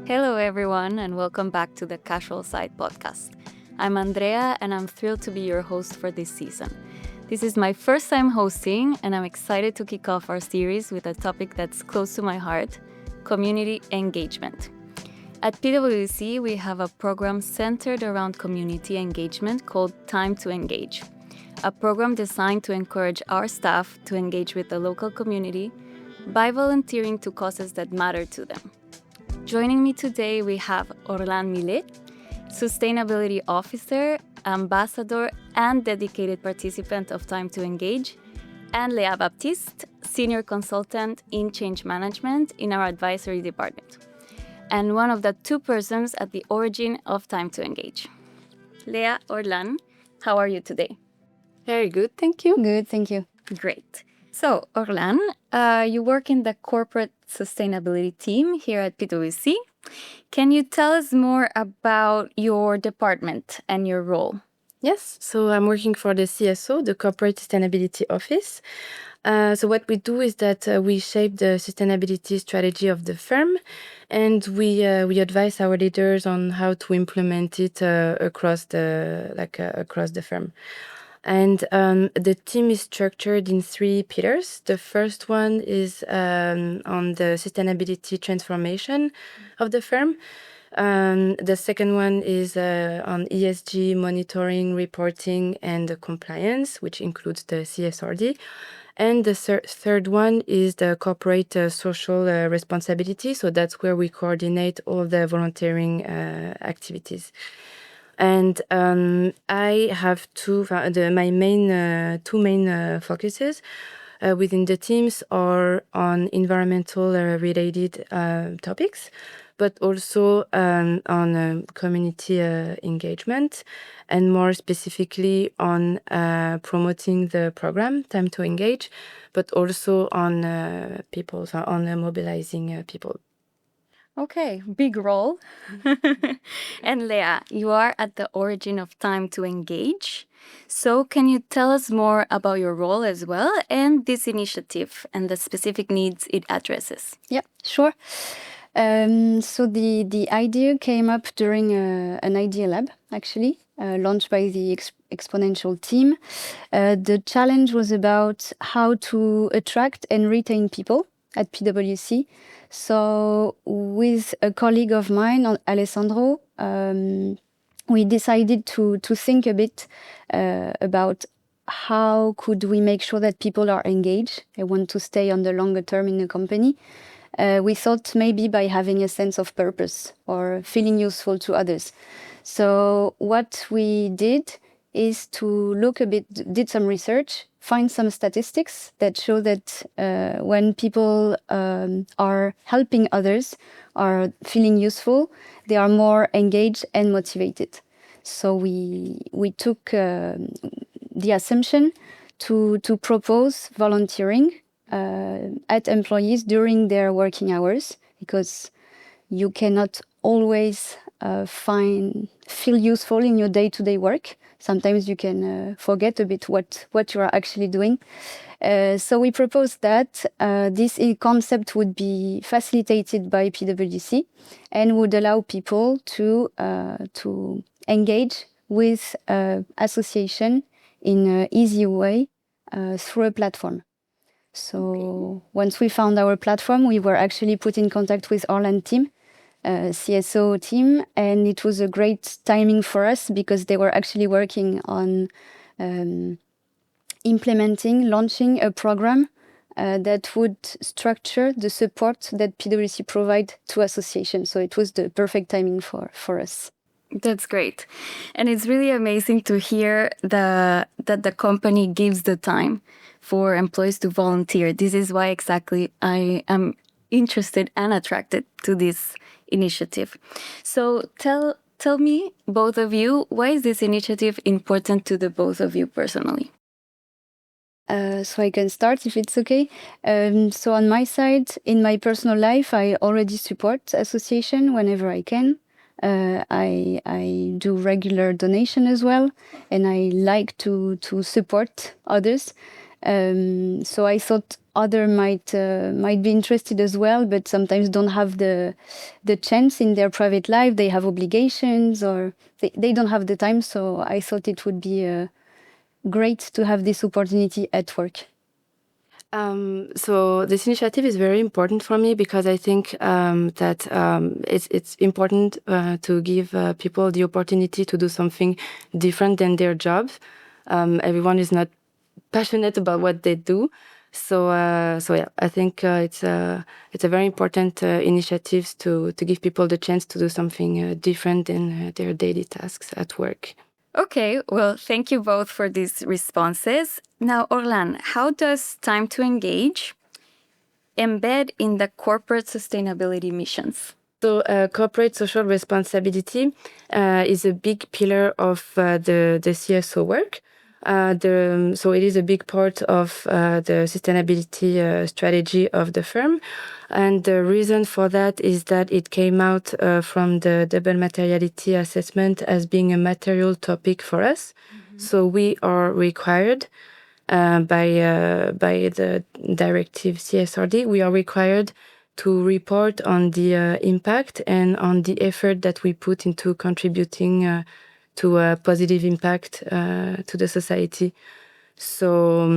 Hello, everyone, and welcome back to the Casual Side podcast. I'm Andrea, and I'm thrilled to be your host for this season. This is my first time hosting, and I'm excited to kick off our series with a topic that's close to my heart: community engagement. At PwC, we have a program centered around community engagement called Time to Engage, a program designed to encourage our staff to engage with the local community by volunteering to causes that matter to them. Joining me today, we have Orlane Millet, Sustainability Officer, Ambassador, and dedicated participant of Time to Engage, and Andrea Baptiste, Senior Consultant in Change Management in our advisory department, and one of the two persons at the origin of Time to Engage. Lea, Orlane, how are you today? Very good, thank you. Good, thank you. Great. So, Orlane, you work in the corporate sustainability team here at PwC. Can you tell us more about your department and your role? Yes, so I'm working for the CSO, the Corporate Sustainability Office. So what we do is that we shape the sustainability strategy of the firm, and we advise our leaders on how to implement it across the firm. And the team is structured in 3 pillars. The first one is on the sustainability transformation of the firm. The second one is on ESG monitoring, reporting, and compliance, which includes the CSRD. And the third one is the corporate social responsibility. So that's where we coordinate all the volunteering activities. And I have my main two main focuses within the teams are on environmental related topics, but also on community engagement, and more specifically on promoting the program Time to Engage, but also on on mobilizing people. Okay, big role. And Lea, you are at the origin of Time to Engage. So, can you tell us more about your role as well and this initiative and the specific needs it addresses? Yeah, sure. So the idea came up during an idea lab, actually, launched by the Exponential team. The challenge was about how to attract and retain people at PwC. So with a colleague of mine, Alessandro, we decided to think a bit about how could we make sure that people are engaged, they want to stay on the longer term in the company. We thought maybe by having a sense of purpose or feeling useful to others. So what we did is to look a bit, did some research, find some statistics that show that when people are helping others, are feeling useful, they are more engaged and motivated. So we took the assumption to propose volunteering at employees during their working hours, because you cannot always feel useful in your day-to-day work. Sometimes you can forget a bit what you are actually doing. So we proposed that this concept would be facilitated by PwC and would allow people to engage with association in an easy way through a platform. So once we found our platform, we were actually put in contact with Orlane team, CSO team, and it was a great timing for us because they were actually working on launching a program that would structure the support that PwC provide to associations. So it was the perfect timing for us. That's great. And it's really amazing to hear that the company gives the time for employees to volunteer. This is why exactly I am interested and attracted to this initiative. So tell me, both of you, why is this initiative important to the both of you personally? So I can start if it's okay. So on my side, in my personal life, I already support association whenever I can. I do regular donation as well, and I like to support others. So I thought other might be interested as well, but sometimes don't have the chance in their private life. They have obligations or they don't have the time. So I thought it would be great to have this opportunity at work. So this initiative is very important for me because I think that it's important to give people the opportunity to do something different than their jobs. Everyone is not passionate about what they do. So yeah, I think it's a very important initiative to give people the chance to do something different than their daily tasks at work. Okay, well, thank you both for these responses. Now, Orlane, how does time to engage embed in the corporate sustainability missions? So corporate social responsibility is a big pillar of the CSO work. So it is a big part of the sustainability strategy of the firm. And the reason for that is that it came out from the double materiality assessment as being a material topic for us. Mm-hmm. So we are required by the Directive CSRD, we are required to report on the impact and on the effort that we put into contributing to a positive impact to the society. So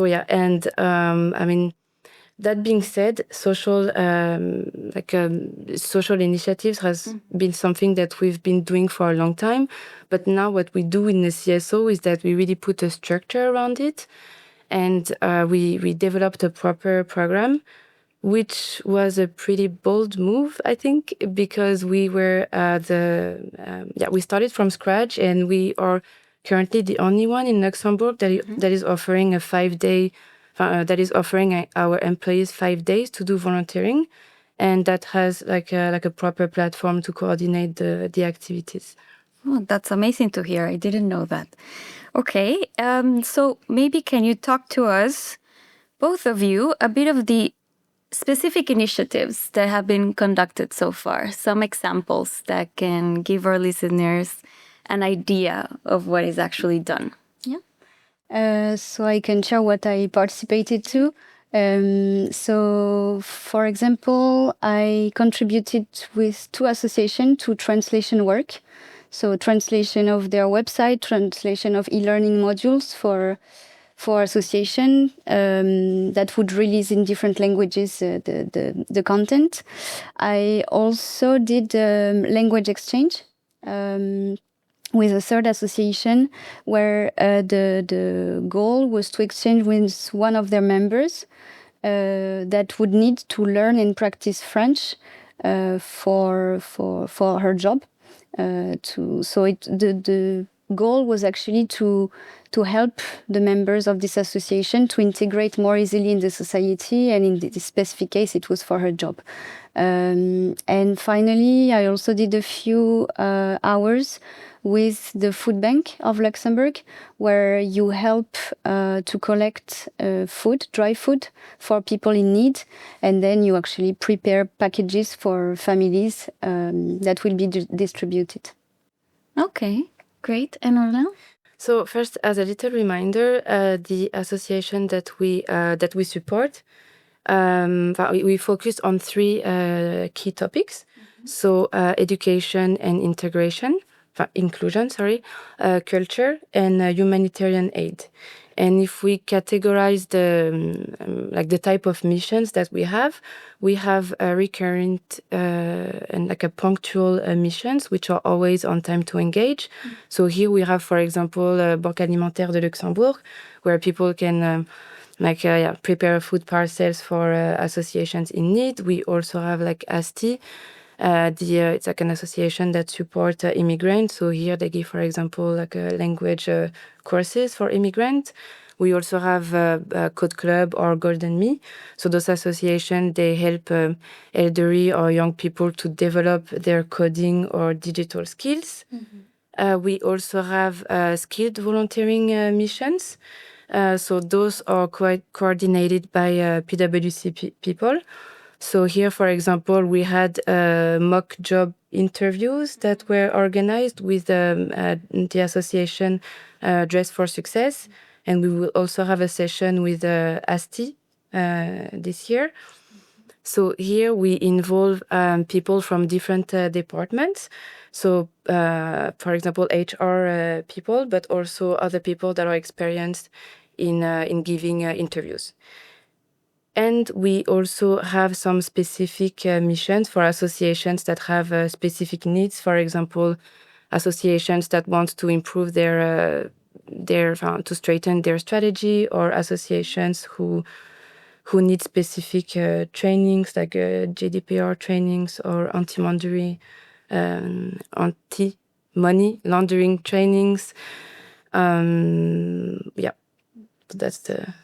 yeah, and I mean, that being said, social initiatives has been something that we've been doing for a long time. But now what we do in the CSO is that we really put a structure around it. And we developed a proper program, which was a pretty bold move, I think, because we were we started from scratch, and we are currently the only one in Luxembourg that is offering a 5-day, that is offering our employees 5 days to do volunteering, and that has like a proper platform to coordinate the activities. Oh, that's amazing to hear. I didn't know that. Okay, so maybe can you talk to us, both of you, a bit of the specific initiatives that have been conducted so far, some examples that can give our listeners an idea of what is actually done. Yeah. So I can share what I participated to. So, for example, I contributed with 2 associations to translation work. So translation of their website, translation of e-learning modules for association that would release in different languages the content. I also did language exchange with a third association where the goal was to exchange with one of their members that would need to learn and practice French for her job. The goal was actually to help the members of this association to integrate more easily in the society, and in this specific case, it was for her job. And finally, I also did a few hours with the food bank of Luxembourg, where you help to collect food, dry food, for people in need, and then you actually prepare packages for families that will be distributed. Okay, great. And Orlane? So first, as a little reminder, the association that we support, we focus on 3 key topics. Mm-hmm. So education and inclusion, culture, and humanitarian aid. And if we categorize the type of missions that we have a recurrent and like a punctual missions, which are always on time to engage. Mm-hmm. So here we have, for example, Banque Alimentaire de Luxembourg, where people can prepare food parcels for associations in need. We also have like ASTI. It's like an association that supports immigrants. So here they give, for example, like language courses for immigrants. We also have Code Club or Golden Me. So those associations, they help elderly or young people to develop their coding or digital skills. Mm-hmm. We also have skilled volunteering missions. So those are quite coordinated by PwC people. So here, for example, we had mock job interviews that were organized with the association Dress for Success. And we will also have a session with ASTI this year. So here we involve people from different departments. So, for example, HR people, but also other people that are experienced in giving interviews. And we also have some specific missions for associations that have specific needs. For example, associations that want to improve their to straighten their strategy, or associations who need specific trainings like GDPR trainings or anti-money laundering trainings. Yeah, so that's the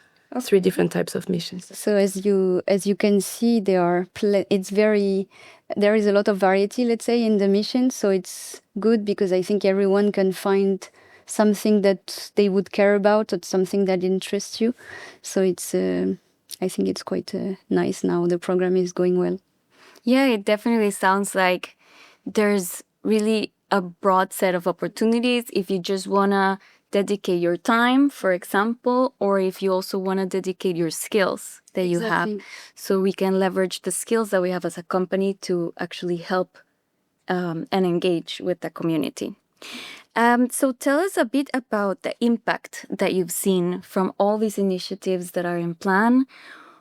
3 different types of missions. So as you can see, there is a lot of variety, let's say, in the mission. So it's good because I think everyone can find something that they would care about, or something that interests you. So it's I think it's quite nice now. The program is going well. Yeah, it definitely sounds like there's really a broad set of opportunities if you just want to dedicate your time, for example, or if you also want to dedicate your skills that you have. So we can leverage the skills that we have as a company to actually help and engage with the community. So tell us a bit about the impact that you've seen from all these initiatives that are in plan.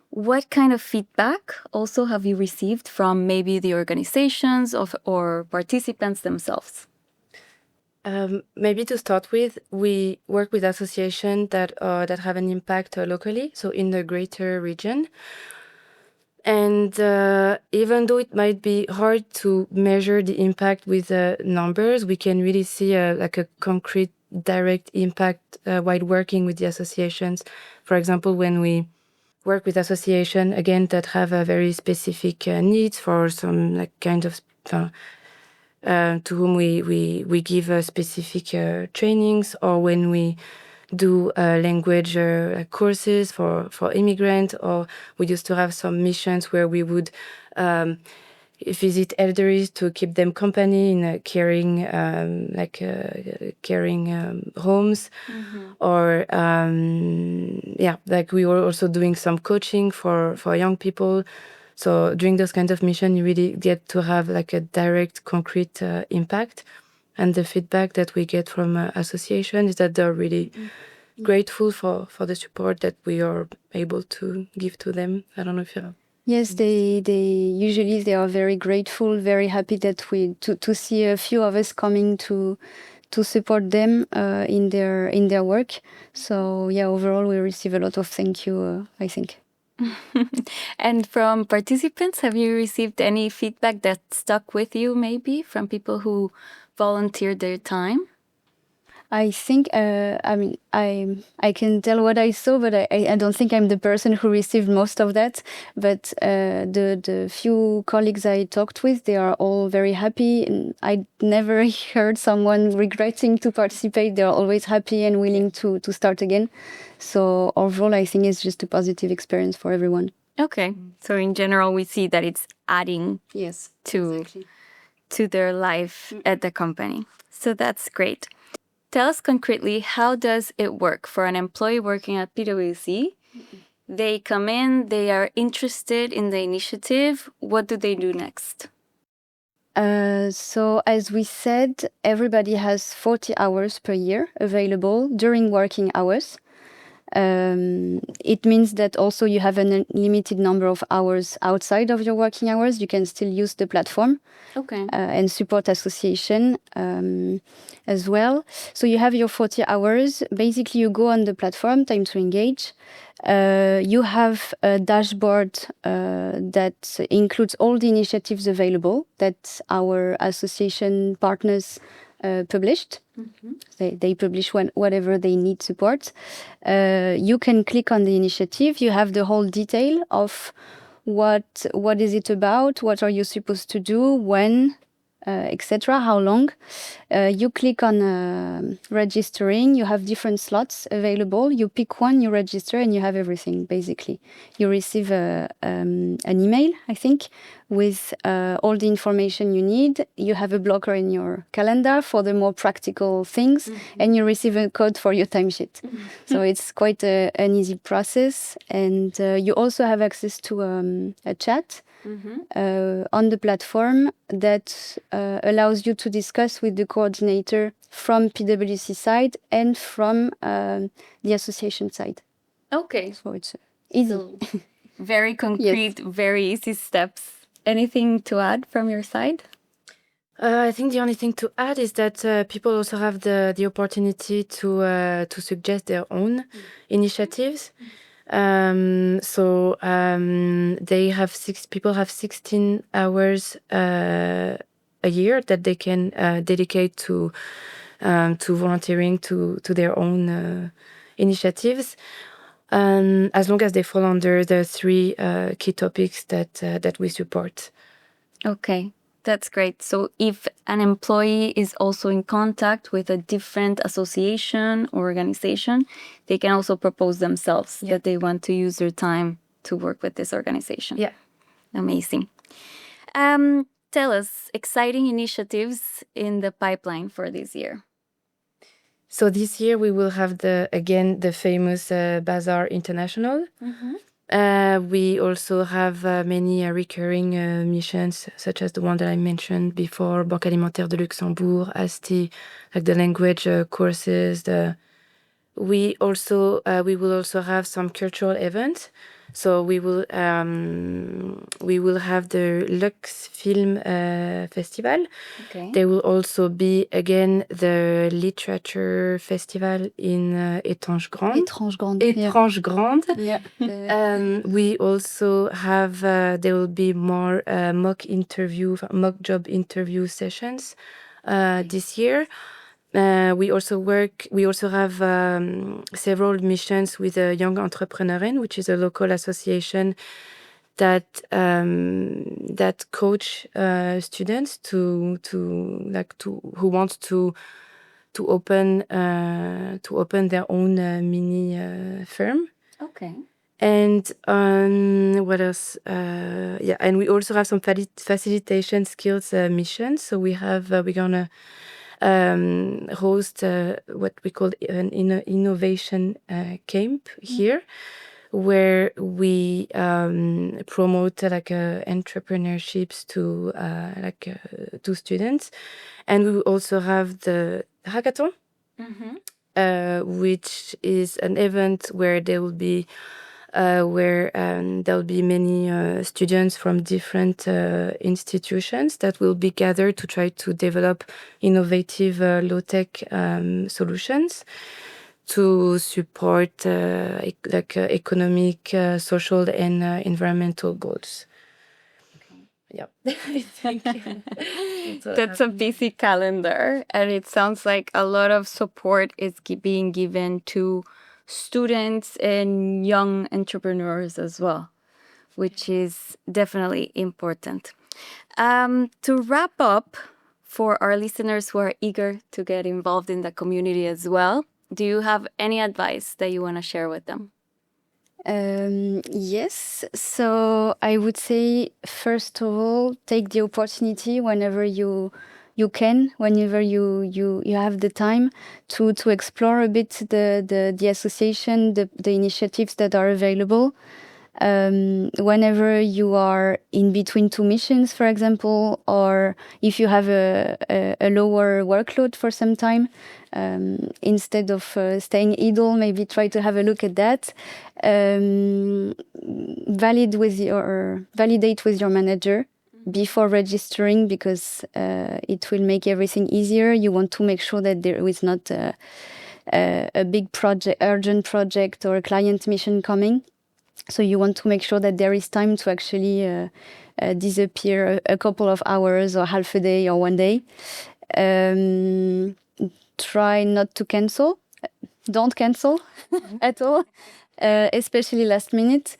What kind of feedback also have you received from maybe the organizations or participants themselves? Maybe to start with, we work with associations that have an impact locally, so in the greater region. And even though it might be hard to measure the impact with numbers, we can really see a concrete, direct impact while working with the associations. For example, when we work with associations, again, that have a very specific needs for some kind of to whom we give specific trainings, or when we do language courses for immigrants, or we used to have some missions where we would visit elderly to keep them company in caring homes. Or we were also doing some coaching for young people. So during those kinds of missions, you really get to have a direct, concrete impact. And the feedback that we get from association is that they're really grateful for the support that we are able to give to them. I don't know if you... Yes, they usually are very grateful, very happy that to see a few of us coming to support them in their work. So yeah, overall we receive a lot of thank you, I think. And from participants, have you received any feedback that stuck with you, maybe from people who volunteered their time? I think, I can tell what I saw, but I don't think I'm the person who received most of that. But the few colleagues I talked with, they are all very happy. And I never heard someone regretting to participate. They're always happy and willing to start again. So overall, I think it's just a positive experience for everyone. Okay. So in general, we see that it's adding to their life at the company. So that's great. Tell us concretely, how does it work for an employee working at PwC? They come in, they are interested in the initiative. What do they do next? So as we said, everybody has 40 hours per year available during working hours. It means that also you have a limited number of hours outside of your working hours. You can still use the platform and support association as well. So you have your 40 hours. Basically, you go on the platform, Time to Engage. You have a dashboard that includes all the initiatives available that our association partners published. They publish whatever they need support. You can click on the initiative. You have the whole detail of what is it about, what are you supposed to do, when, etc. How long? You click on registering. You have different slots available. You pick one, you register, and you have everything, basically. You receive an email, I think, with all the information you need. You have a blocker in your calendar for the more practical things, and you receive a code for your timesheet. So it's quite an easy process. And you also have access to a chat on the platform that allows you to discuss with the coordinator from PwC side and from the association side. Okay. So it's easy. So very concrete, very easy steps. Anything to add from your side? I think the only thing to add is that people also have the opportunity to suggest their own initiatives. They have people have 16 hours a year that they can dedicate to volunteering to their own initiatives, as long as they fall under the 3 key topics that we support. Okay, that's great. So if an employee is also in contact with a different association or organization, they can also propose themselves that they want to use their time to work with this organization. Yeah. Amazing. Tell us, exciting initiatives in the pipeline for this year. So this year we will have the famous Bazaar International. We also have many recurring missions, such as the one that I mentioned before, Banque Alimentaire de Luxembourg, ASTI, like the language courses. We will also have some cultural events. So we will have the Lux Film Festival. Okay. There will also be again the literature festival in Étrange Grande. Étrange Grande. Yeah. We also have there will be more mock job interview sessions this year. We also have several missions with a Young Entrepreneurin, which is a local association that coach students who want to open their own mini firm. Okay. And what else? And we also have some facilitation skills missions. So we're gonna host what we call an innovation camp here, where we promote entrepreneurships to students. And we will also have the hackathon, which is an event where there will be many students from different institutions that will be gathered to try to develop innovative low-tech solutions to support economic, social, and environmental goals. Yeah. Thank you. That's a busy calendar, and it sounds like a lot of support is being given to students and young entrepreneurs as well, which is definitely important. To wrap up, for our listeners who are eager to get involved in the community as well, do you have any advice that you want to share with them? Yes. So I would say, first of all, take the opportunity whenever you can, whenever you have the time to explore a bit the association, the initiatives that are available. Whenever you are in between 2 missions, for example, or if you have a lower workload for some time, instead of staying idle, maybe try to have a look at that. Validate with your manager before registering, because it will make everything easier. You want to make sure that there is not a big project, urgent project, or a client mission coming. So you want to make sure that there is time to actually disappear a couple of hours or half a day or one day. Try not to cancel. Don't cancel at all. especially last minute,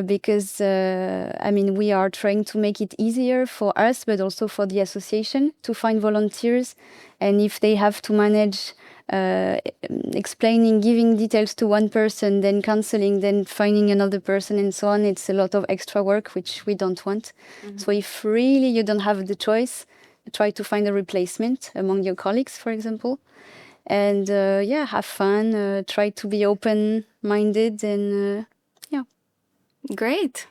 because we are trying to make it easier for us, but also for the association to find volunteers. And if they have to manage explaining, giving details to one person, then cancelling, then finding another person, and so on, it's a lot of extra work, which we don't want. So if really you don't have the choice, try to find a replacement among your colleagues, for example. And have fun, try to be open-minded, and Great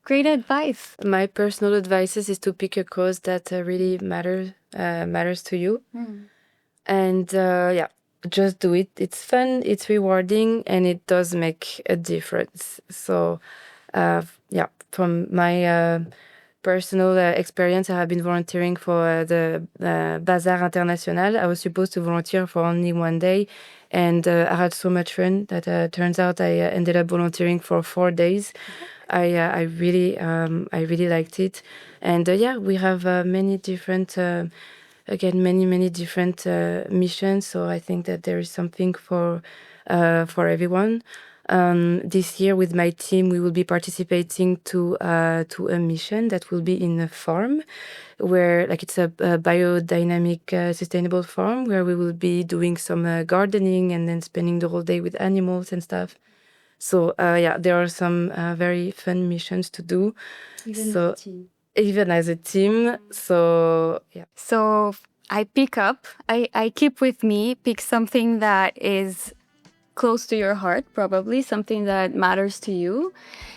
advice. My personal advice is to pick a cause that really matters to you. And just do it. It's fun, it's rewarding, and it does make a difference. So from my personal experience, I have been volunteering for the Bazaar International. I was supposed to volunteer for only one day, and I had so much fun that turns out I ended up volunteering for 4 days. I really liked it, and we have many different many different missions. So I think that there is something for everyone. This year with my team, we will be participating to a mission that will be in a farm where it's a biodynamic sustainable farm where we will be doing some gardening and then spending the whole day with animals and stuff. So there are some very fun missions to do. Even as a team. So I keep with me, pick something that is close to your heart, probably something that matters to you,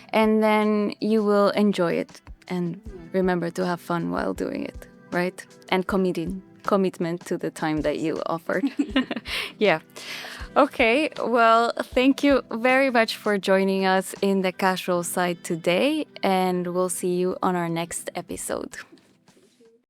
and then you will enjoy it and remember to have fun while doing it, right? And commitment to the time that you offered. Yeah. Okay, well, thank you very much for joining us in the casual side today, and we'll see you on our next episode.